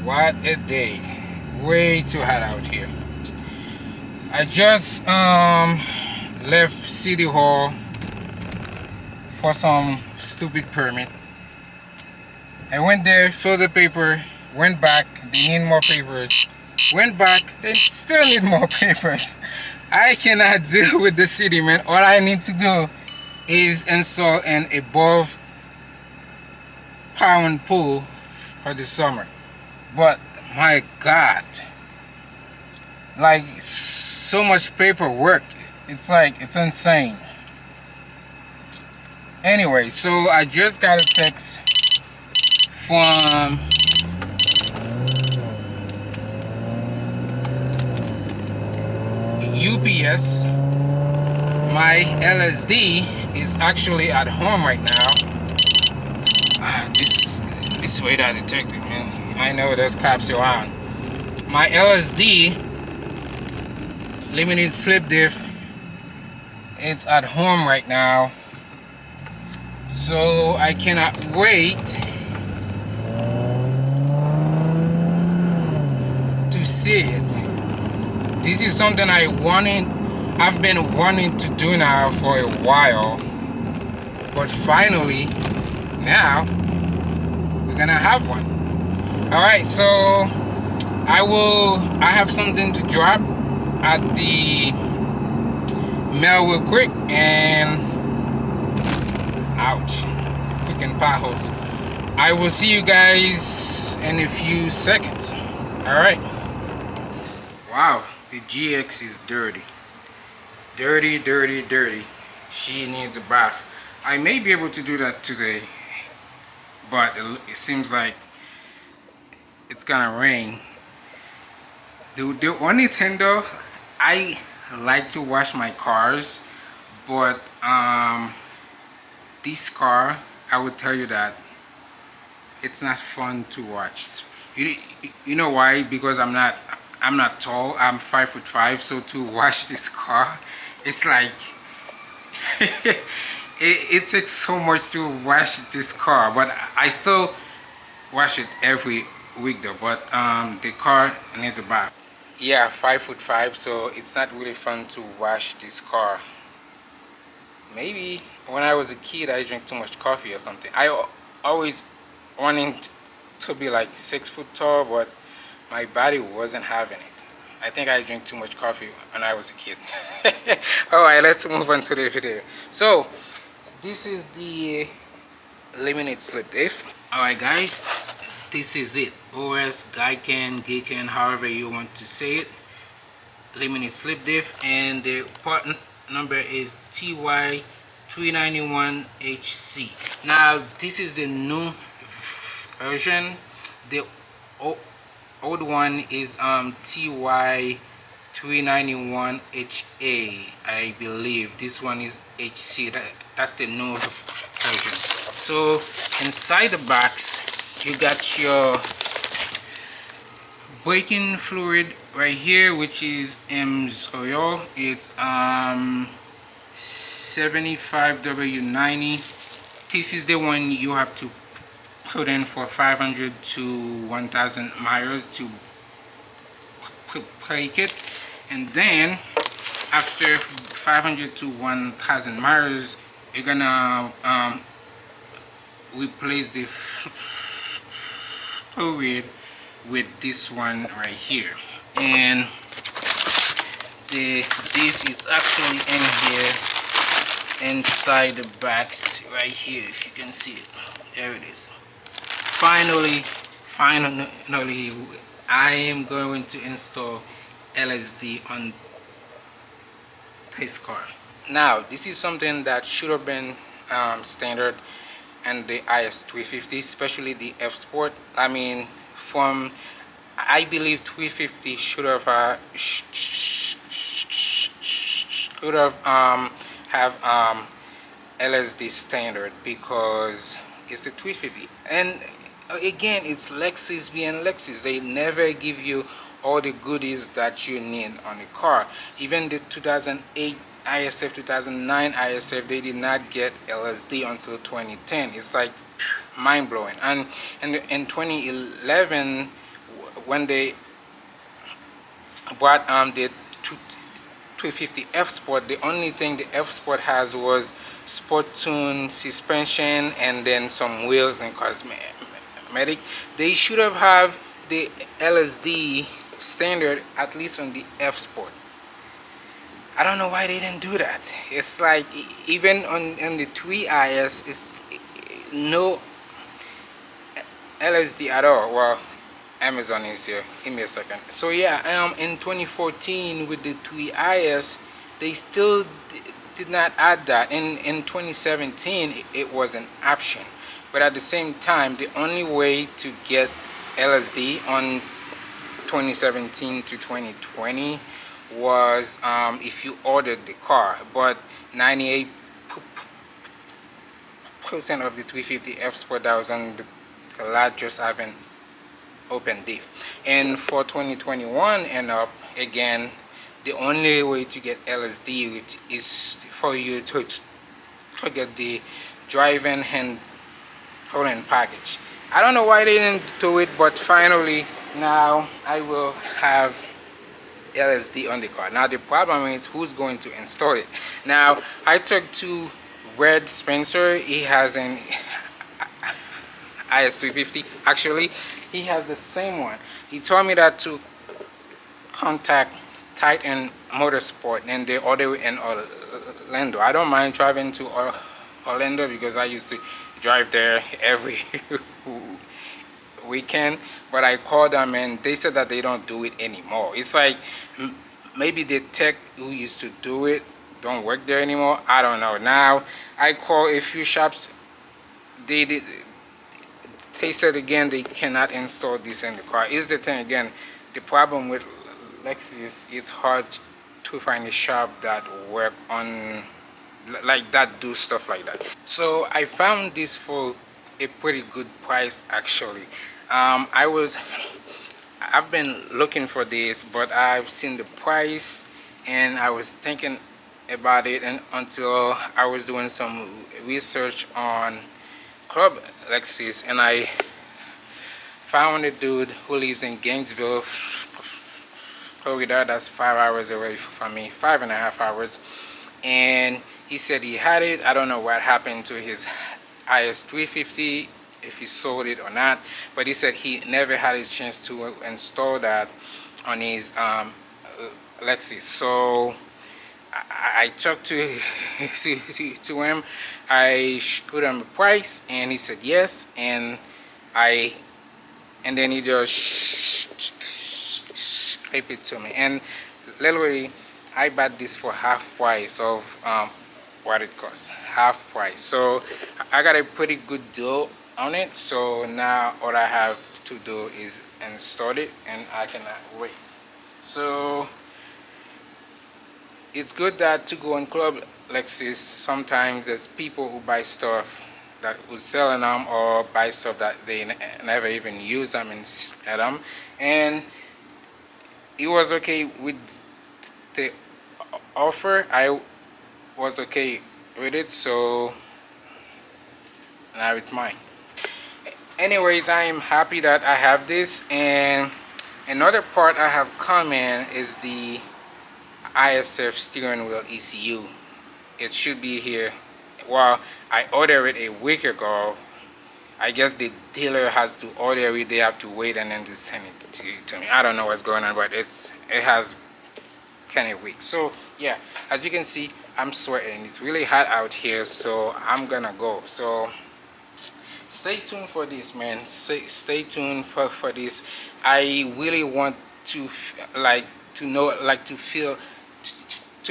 What a day. Way too hot out here. I just left City Hall for some stupid permit. I went there, filled the paper, went back, they need more papers. Went back, they still need more papers. I cannot deal with the city, man. All I need to do is install an above pound pool for the summer. But my God, like so much paperwork. It's like, it's insane. Anyway, so I just got a text from UPS. My LSD is actually at home right now. This radar detective, man. I know there's cops around. My LSD limited slip diff, it's at home right now, so I cannot wait to see it. This is something I've been wanting to do now for a while, but finally now we're gonna have one. All right, so I have something to drop at the mail real quick, and ouch, freaking potholes. I will see you guys in a few seconds. All right. Wow, the GX is dirty. Dirty, dirty, dirty. She needs a bath. I may be able to do that today, but it seems like it's gonna rain. The only thing though, I like to wash my cars, but this car, I would tell you that it's not fun to watch. You know why? Because I'm not tall. I'm 5'5", so to wash this car, it's like it takes so much to wash this car. But I still wash it every week though. But the car needs a bath. Yeah, 5'5", so it's not really fun to wash this car. Maybe when I was a kid I drank too much coffee or something. I always wanting to be like 6 foot tall, but my body wasn't having it. I think I drank too much coffee when I was a kid. Alright, let's move on to the video. So this is the limited slip diff. Alright guys, this is it. OS, Giken, however you want to say it. Limited slip diff, and the part number is TY391HC. Now this is the new version. The old one is TY391HA, I believe. This one is HC. That's the new version. So inside the box you got your braking fluid right here, which is M's oil. It's 75W90. This is the one you have to put in for 500 to 1000 miles to break it, and then after 500 to 1000 miles you're gonna replace the fluid with this one right here. And the diff is actually in here inside the box right here, if you can see it. There it is. Finally I am going to install LSD on this car. Now this is something that should have been standard and the IS350, especially the F Sport. I mean, I believe 350 should have have LSD standard, because it's a 350. And again, it's Lexus being Lexus. They never give you all the goodies that you need on the car. Even the 2008 ISF, 2009 ISF, they did not get LSD until 2010. It's like mind-blowing. And in 2011 when they bought the 250 F Sport, the only thing the F Sport has was sport tune suspension and then some wheels and cosmetic. They should have the LSD standard at least on the F Sport. I don't know why they didn't do that. It's like even on the 3IS, it's no LSD at all. Well, Amazon is here. Give me a second. So yeah, in 2014 with the 3IS, they still did not add that. In 2017, it was an option. But at the same time, the only way to get LSD on 2017 to 2020 was if you ordered the car. But 98% of the 350 F Sport that was on the lot just haven't open diff. And for 2021 and up, again, the only way to get LSD is for you to get the drive-in and pull-in package. I don't know why they didn't do it, but finally now I will have LSD on the car. Now the problem is who's going to install it. Now I talked to Red Spencer. He has an IS350. Actually, he has the same one. He told me that to contact Titan Motorsport, and they order in Orlando. I don't mind driving to Orlando because I used to drive there every weekend, but I called them and they said that they don't do it anymore. It's like maybe the tech who used to do it don't work there anymore. I don't know. Now I call a few shops. They said again they cannot install this in the car. Is the thing again, the problem with Lexus, it's hard to find a shop that work on like that, do stuff like that. So I found this for a pretty good price actually. I've been looking for this, but I've seen the price and I was thinking about it, and until I was doing some research on Club Lexus, and I found a dude who lives in Gainesville, Florida. That's 5 hours away from me, 5.5 hours, and he said he had it. I don't know what happened to his IS350, if he sold it or not, but he said he never had a chance to install that on his Lexus. So I talked to him. I put him a price and he said yes, and then he just shipped it to me, and literally I bought this for half price of what it costs, half price. So I got a pretty good deal on it. So now all I have to do is install it, and I cannot wait. So it's good that to go on Club Lexus, sometimes there's people who buy stuff that who's selling them, or buy stuff that they never even use them and sell them. And it was okay with the offer. I was okay with it, so now it's mine. Anyways, I am happy that I have this. And another part I have coming is the ISF steering wheel ECU. It should be here. Well, I ordered it a week ago. I guess the dealer has to order it. They have to wait and then to send it to me. I don't know what's going on, but it has kind of weak. So yeah, as you can see, I'm sweating. It's really hot out here, so I'm gonna go. So stay tuned for this, man. Stay tuned for this. I really want to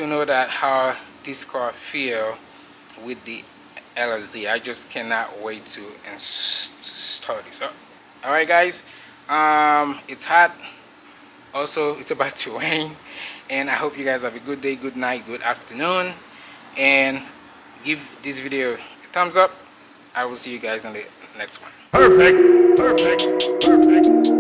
know that how this car feel with the LSD. I just cannot wait to install this. All right, guys. It's hot. Also, it's about to rain, and I hope you guys have a good day, good night, good afternoon, and give this video a thumbs up. I will see you guys in the next one. Perfect.